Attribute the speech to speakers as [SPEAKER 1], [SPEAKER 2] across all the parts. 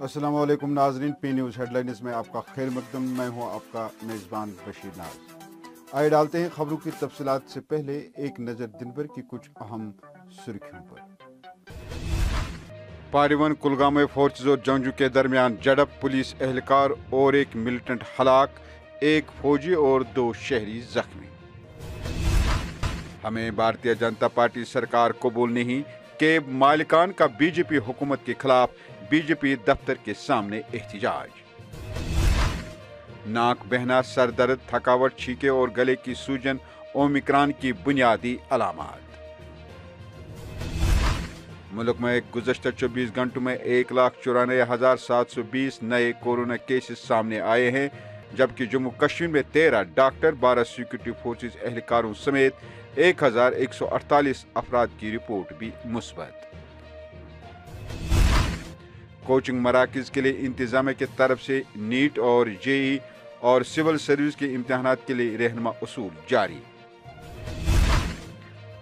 [SPEAKER 1] السلام علیکم ناظرین، پی نیوز ہیڈ لائنز میں آپ کا خیر مقدم۔ میں ہوں آپ کا میزبان بشیر ناز۔ آئے ڈالتے ہیں خبروں کی تفصیلات سے پہلے ایک نظر دن بھر کی کچھ اہم سرخیوں پر۔ پاریون کلگام میں فورسز اور جنگجو کے درمیان جھڑپ، پولیس اہلکار اور ایک ملیٹنٹ ہلاک، ایک فوجی اور 2 شہری زخمی۔ ہمیں بھارتیہ جنتا پارٹی سرکار قبول نہیں، کیب مالکان کا بی جے پی حکومت کے خلاف بی جے پی دفتر کے سامنے احتجاج۔ ناک بہنا، سر درد، تھکاوٹ، چھینکیں اور گلے کی سوجن اومیکران کی بنیادی علامات۔ ملک میں گزشتہ 24 گھنٹوں میں 1,94,720 نئے کورونا کیسز سامنے آئے ہیں، جبکہ جموں کشمیر میں 13 ڈاکٹر، 12 سیکورٹی فورسز اہلکاروں سمیت 1,148 افراد کی رپورٹ بھی مثبت۔ کوچنگ مراکز کے لیے انتظامیہ کی طرف سے نیٹ اور جے ای اور سول سروس کے امتحانات کے لیے رہنما اصول جاری۔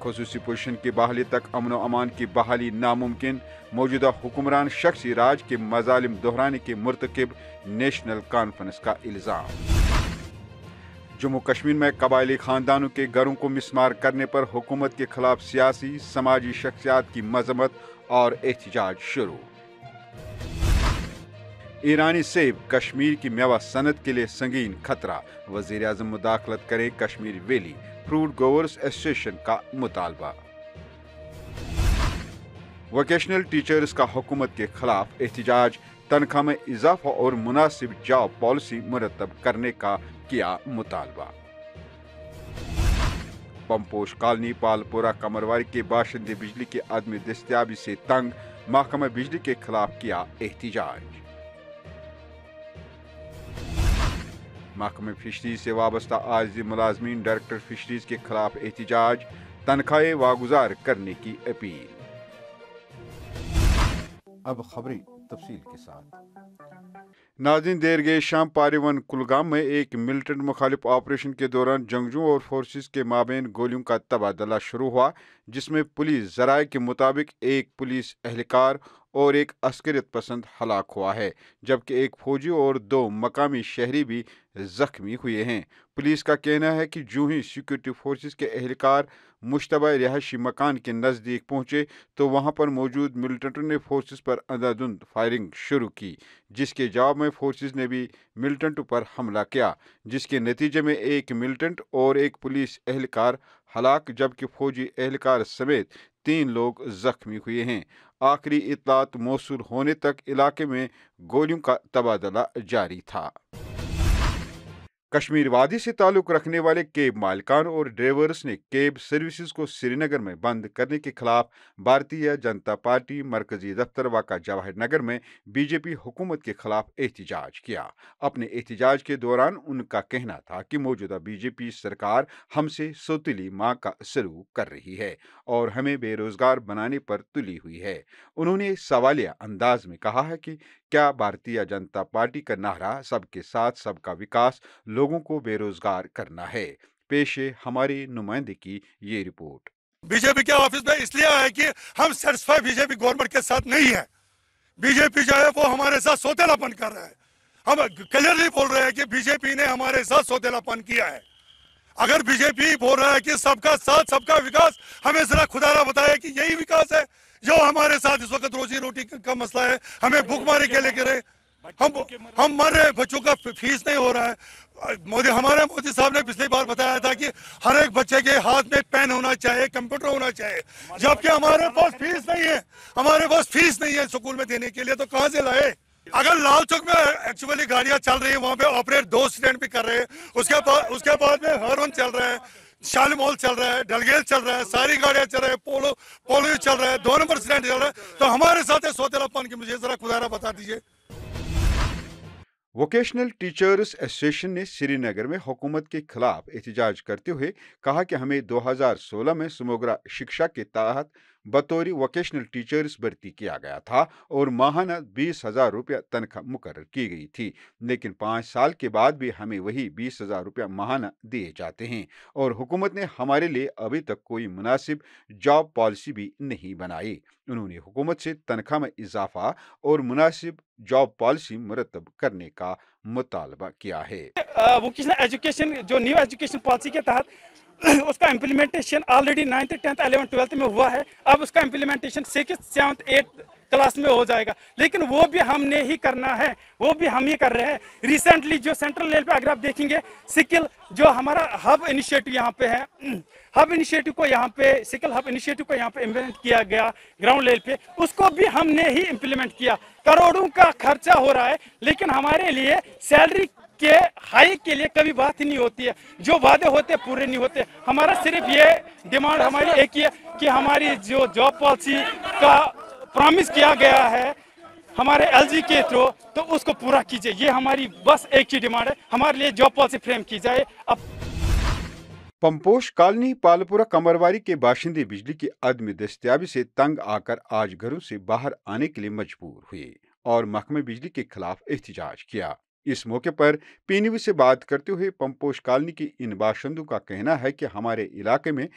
[SPEAKER 1] خصوصی پوزیشن کی بحالی تک امن و امان کی بحالی ناممکن، موجودہ حکمران شخصی راج کے مظالم دہرانے کے مرتکب، نیشنل کانفرنس کا الزام۔ جموں کشمیر میں قبائلی خاندانوں کے گھروں کو مسمار کرنے پر حکومت کے خلاف سیاسی سماجی شخصیات کی مذمت اور احتجاج شروع۔ ایرانی سیب کشمیر کی میوہ صنعت کے لیے سنگین خطرہ، وزیر اعظم مداخلت کریں کشمیر ویلی، فروٹ گروورز ایسوسی ایشن کا مطالبہ۔ ووکیشنل ٹیچرز کا حکومت کے خلاف احتجاج، تنخواہ میں اضافہ اور مناسب جاب پالیسی مرتب کرنے کا کیا مطالبہ۔ پمپوش کالونی پالپورہ کمرواری کے باشندے بجلی کی عدم دستیابی سے تنگ، محکمہ بجلی کے خلاف کیا احتجاج۔ محکمہ فشریز سے وابستہ عارضی ملازمین، ڈائریکٹر فشریز کے خلاف احتجاج، تنخواہیں واگزار کرنے کی اپیل۔ اب خبریں تفصیل کے ساتھ۔ ناظرین، دیر گئے شام پاریون کلگام میں ایک ملیٹنٹ مخالف آپریشن کے دوران جنگجوؤں اور فورسز کے مابین گولیوں کا تبادلہ شروع ہوا، جس میں پولیس ذرائع کے مطابق ایک پولیس اہلکار اور ایک عسکریت پسند ہلاک ہوا ہے، جبکہ ایک فوجی اور 2 مقامی شہری بھی زخمی ہوئے ہیں۔ پولیس کا کہنا ہے کہ جو ہی سیکورٹی فورسز کے اہلکار مشتبہ رہائشی مکان کے نزدیک پہنچے تو وہاں پر موجود ملیٹنٹوں نے فورسز پر اندھادھند فائرنگ شروع کی، جس کے جواب میں فورسز نے بھی ملیٹنٹوں پر حملہ کیا، جس کے نتیجے میں ایک ملیٹنٹ اور ایک پولیس اہلکار ہلاک، جبکہ فوجی اہلکار سمیت 3 لوگ زخمی ہوئے ہیں۔ آخری اطلاعات موصول ہونے تک علاقے میں گولیوں کا تبادلہ جاری تھا۔ کشمیر وادی سے تعلق رکھنے والے کیب مالکان اور ڈرائیورز نے کیب سروسز کو سری نگر میں بند کرنے کے خلاف بھارتیہ جنتا پارٹی مرکزی دفتر واقع جواہر نگر میں بی جے پی حکومت کے خلاف احتجاج کیا۔ اپنے احتجاج کے دوران ان کا کہنا تھا کہ موجودہ بی جے پی سرکار ہم سے سوتیلی ماں کا سلوک کر رہی ہے اور ہمیں بے روزگار بنانے پر تلی ہوئی ہے۔ انہوں نے سوالیہ انداز میں کہا ہے کہ کیا بھارتیہ جنتا پارٹی کا نعرہ سب کے ساتھ سب کا وکاس لوگوں کو بے روزگار کرنا ہے؟ پیش ہے ہماری نمائندے کی یہ رپورٹ۔
[SPEAKER 2] بی جے پی کے آفس میں اس لیے آئے کہ ہم satisfy B J P government کے ساتھ نہیں ہے۔ بی جے پی جو ہے وہ ہمارے ساتھ سوتیلا پن کر رہا ہے۔ ہم کلیئرلی بول رہے ہیں کہ بی جے پی نے ہمارے ساتھ سوتیلا پن کیا ہے۔ اگر بی جے پی بول رہا ہے کہ سب کا ساتھ سب کا وکاس، ہمیں ذرا خدا را بتایا کہ یہی وکاس ہے جو ہمارے ساتھ اس وقت روزی روٹی کا مسئلہ ہے، ہمیں بھوک ماری کے لے کے رہے، ہم مر رہے، بچوں کا فیس نہیں ہو رہا ہے۔ ہمارے مودی صاحب نے پچھلی بار بتایا تھا کہ ہر ایک بچے کے ہاتھ میں پین ہونا چاہیے، کمپیوٹر ہونا چاہیے، جبکہ ہمارے پاس فیس نہیں ہے، ہمارے پاس فیس نہیں ہے اسکول میں دینے کے لیے، تو کہاں سے لائے؟ اگر لال چوک میں ایکچولی گاڑیاں چل رہی ہیں، وہاں پہ آپریٹ 2 اسٹینڈ بھی کر رہے ہیں، اس کے بعد میں ہارون چل رہا ہے، شالیمال چل رہا ہے، ڈلگیل چل رہا ہے، ساری گاڑیاں چل رہے ہیں، پولو چل رہا ہے، 2 نمبر اسٹینڈ چل رہا ہے، تو ہمارے ساتھ سوتیلا پن کی مجھے ذرا خدا را بتا دیجیے۔
[SPEAKER 1] ووکیشنل ٹیچرز ایسوسی ایشن نے سری نگر میں حکومت کے خلاف احتجاج کرتے ہوئے کہا کہ ہمیں 2016 میں سمگرا شکشا کے تحت बतौर वोकेशनल टीचर्स भर्ती किया गया था और माहाना 20,000 रुपया तनख्वाह मुकर्रर की गई थी, लेकिन 5 साल के बाद भी हमें वही 20,000 रुपया माहाना दिए जाते हैं और हुकूमत ने हमारे लिए अभी तक कोई मुनासिब जॉब पॉलिसी भी नहीं बनाई। उन्होंने हुकूमत से तनख्वाह में इजाफा और मुनासिब जॉब पॉलिसी मुरतब करने का मुतालबा किया है।
[SPEAKER 3] वोकेशनल एजुकेशन जो न्यू एजुकेशन पॉलिसी के तहत उसका implementation already 9th 10th 11th 12th में हुआ है। अब उसका implementation 6th 7th 8th class में हो जाएगा, लेकिन वो भी हमने ही करना है, वो भी हम ही कर रहे हैं। रिसेंटली जो सेंट्रल लेवल पे अगर आप देखेंगे स्किल जो हमारा हब इनिशिएटिव यहाँ पे है, हब इनिशिएटिव को यहाँ पे स्किल हब इनिशिएटिव को यहाँ पे इम्प्लीमेंट किया गया ग्राउंड लेवल पे, उसको भी हमने ही इम्प्लीमेंट किया। करोड़ों का खर्चा हो रहा है, लेकिन हमारे लिए सैलरी के हाई के लिए कभी बात ही नहीं होती है। जो वादे होते पूरे नहीं होते। हमारा सिर्फ ये डिमांड हमारी एक ही है कि हमारी जो जॉब पॉलिसी का प्रॉमिस किया गया है हमारे एलजी के थ्रू, तो उसको पूरा कीजिए। ये हमारी बस एक ही डिमांड है, हमारे लिए जॉब पॉलिसी फ्रेम की जाए। अब
[SPEAKER 1] पंपोश कॉलोनी पालपुरा कमरवारी के बाशिंदे बिजली की अदम दस्तयाबी से तंग आकर आज घरों से बाहर आने के लिए मजबूर हुए और महकमे बिजली के खिलाफ एहतजाज किया। इस मौके पर पीनीवी से बात करते हुए पंपोश कॉलोनी के इन बाशिंदों का कहना है कि हमारे इलाके में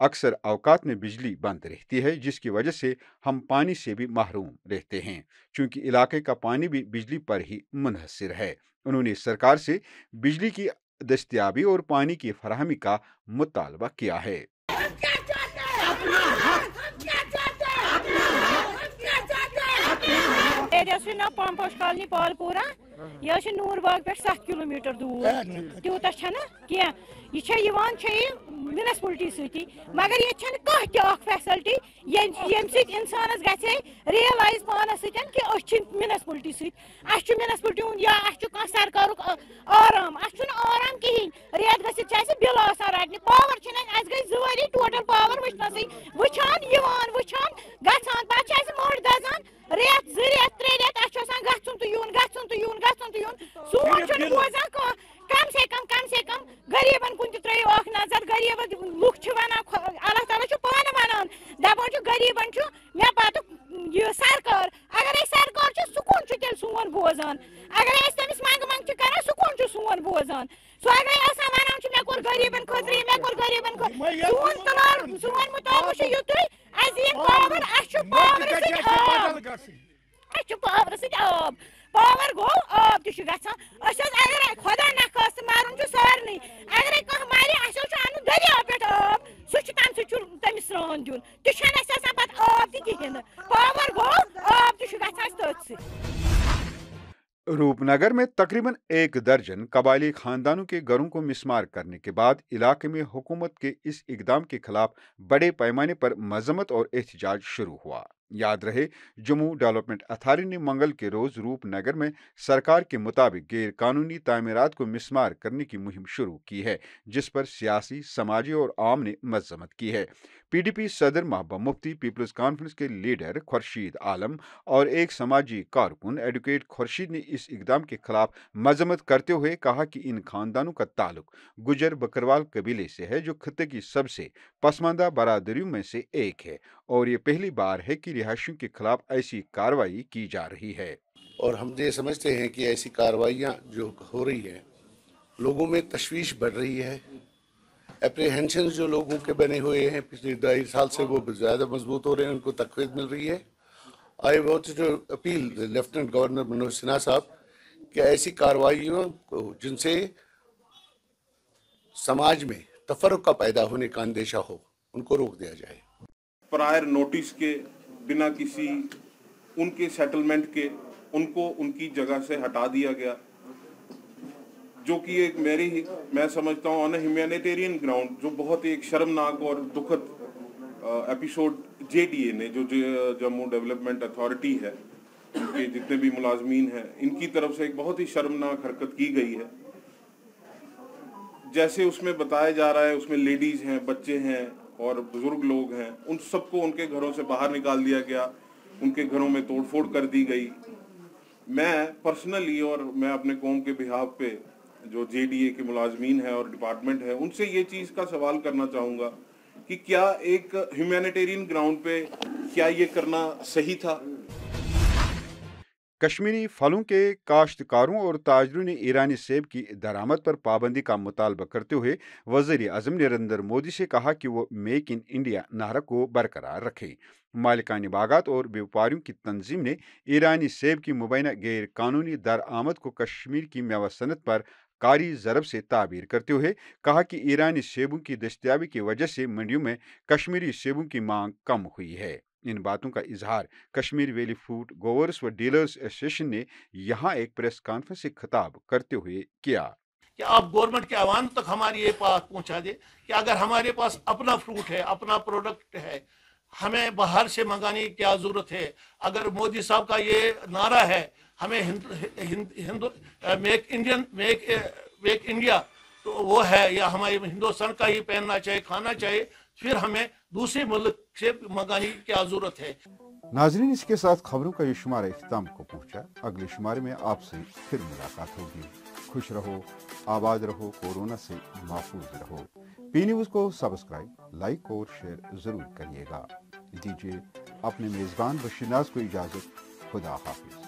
[SPEAKER 1] अक्सर अवकात में बिजली बंद रहती है, जिसकी वजह से हम पानी से भी महरूम रहते हैं, क्योंकि इलाके का पानी भी बिजली पर ही मुनहसर है। उन्होंने सरकार से बिजली की दस्तयाबी और पानी की फराहमी का मुतालबा किया है।
[SPEAKER 4] पंपोश कॉलोनी पालपुरा यह नूर बाग पे 7 किलोमीटर दूर तूत क्या म्यूनसिपलिटी सती, मगर ये फैसिलिटी ये इंसानस गे रियलाइज पानस कि म्यूनसिपलिटी म्यूनसिपलिटी या सरकार आराम आराम कहें रेत गि बिल रटने पावर गई 2 वरी टोटल पावर वचनस वुचान वुचान गचान पे मोड़ दजान रेत 2 रेत 3 रेत गचुन तो यून सोन बोजान कम से कम गरीबन कुन त्रो नजर। गरीब लुक वन अल्लाह ताला पान वन दपान गरीबन मे पत यह सरकार अगर सरकार सुकून तेल सोन बोजान, अगर तमिस मंग मंग कर सुकून सोन बोजान। सो अगर वन मे कोर गरीबन खतर मे कोर गरीबन सोन तलार सोन मुताबिक युत पावर आब पावर गो आब अगर खुदा नखास्त मारुन सारे अगर कह मारे अन दरिया पे आब सह तमिस स्रान दिन तह पे आब तहन पावर गो आब तथ।
[SPEAKER 1] रूपनगर में तकरीबन 1 दर्जन कबायली खानदानों के घरों को मिसमार करने के बाद इलाके में हुकूमत के इस इकदाम के खिलाफ बड़े पैमाने पर मजम्मत और एहतजाज शुरू हुआ। याद रहे, जम्मू डेवलपमेंट अथॉरिटी ने मंगल के रोज रूपनगर में सरकार के मुताबिक गैर कानूनी तामीरात को मिसमार करने की मुहिम शुरू की है, जिस पर सियासी, समाजी और आम ने मजम्मत की है। पीडीपी सदर महबूबा मुफ्ती, पीपल्स कॉन्फ्रेंस के लीडर खुर्शीद आलम और एक समाजी कारकुन एडवोकेट खुर्शीद ने इस इकदाम के खिलाफ मजम्मत करते हुए कहा कि इन खानदानों का ताल्लुक गुजर बकरवाल कबीले से है, जो खत्ते की सबसे पसमानदा बरादरियों में से एक है और ये पहली बार है कि रिहायशियों के खिलाफ ऐसी कार्रवाई की जा रही है।
[SPEAKER 5] और हम ये समझते हैं कि ऐसी कार्रवाइयाँ जो हो रही हैं, लोगों में तशवीश बढ़ रही है। एप्रीहेंशन जो लोगों के बने हुए हैं पिछले 2.5 साल से, वो ज़्यादा मजबूत हो रहे हैं, उनको तक़वीत मिल रही है। I want to appeal lieutenant governor Manoj Sinha साहब कि ऐसी कार्रवाइयों को जिनसे समाज में तफर्रुक़ का पैदा होने का अंदेशा हो, उनको रोक दिया जाए।
[SPEAKER 6] प्रायर नोटिस के बिना किसी उनके सेटलमेंट के उनको उनकी जगह से हटा दिया गया, जो कि एक मैं समझता हूँ ऑन ह्यूमैनिटेरियन ग्राउंड, जो बहुत एक शर्मनाक और दुखद एपिसोड जेडीए ने, जो जम्मू डेवलपमेंट अथॉरिटी है, उनके जितने भी मुलाजमीन हैं, इनकी तरफ से एक बहुत ही शर्मनाक हरकत की गई है। जैसे उसमें बताया जा रहा है, उसमें लेडीज हैं, बच्चे हैं और बुजुर्ग लोग हैं, उन सबको उनके घरों से बाहर निकाल दिया गया, उनके घरों में तोड़फोड़ कर दी गई। मैं पर्सनली और मैं अपने कौम के बिहाफ पे जो जेडीए के मुलाजमीन हैं और डिपार्टमेंट है, उनसे ये चीज़ का सवाल करना चाहूँगा कि क्या एक ह्यूमैनिटेरियन ग्राउंड पे क्या ये करना सही था।
[SPEAKER 1] कश्मीरी फलों के काश्तकारों और ताजरों ने ईरानी सेब की दरामद पर पाबंदी का मुतालबा करते हुए वज़ीर आज़म नरेंद्र मोदी से कहा कि वो मेक इन इंडिया नारा को बरकरार रखे। मालिकानी बागात और व्यापारियों की तंजीम ने ईरानी सेब की मुबैना गैर कानूनी दरामद को कश्मीर की मेवा सनत पर कारी ज़रब से ताबीर करते हुए कहा कि ईरानी सेबों की दस्तयाबी की वजह से मंडियों में कश्मीरी सेबों की मांग कम हुई है। इन बातों का इजहार कश्मीर वैली फूड ग्रोवर्स व डीलर्स एसोसिएशन ने यहाँ एक प्रेस कॉन्फ्रेंस से खिताब करते हुए किया
[SPEAKER 7] कि आप गवर्नमेंट के आवाम तक हमारी ये बात पहुंचा दे कि अगर हमारे पास अपना फ्रूट है, अपना प्रोडक्ट है, हमें बाहर से मंगाने की क्या जरूरत है। अगर मोदी साहब का ये नारा है हमें मेक इंडिया, तो वो है, या हमारे हिंदुस्तान का ही पहनना चाहिए, खाना चाहिए, फिर हमें दूसरे मुल्क से मंगाने की क्या जरूरत है।
[SPEAKER 1] नाजरीन, इसके साथ खबरों का ये शुमारा इख्तिताम को पहुंचा। अगले शुमारे में आपसे फिर मुलाकात होगी। खुश रहो, आबाद रहो, कोरोना से महफूज रहो। पी न्यूज़ को सब्सक्राइब, लाइक और शेयर जरूर करिएगा। दीजिए अपने मेज़बान बशीर नाज को इजाज़त। खुदा हाफिज।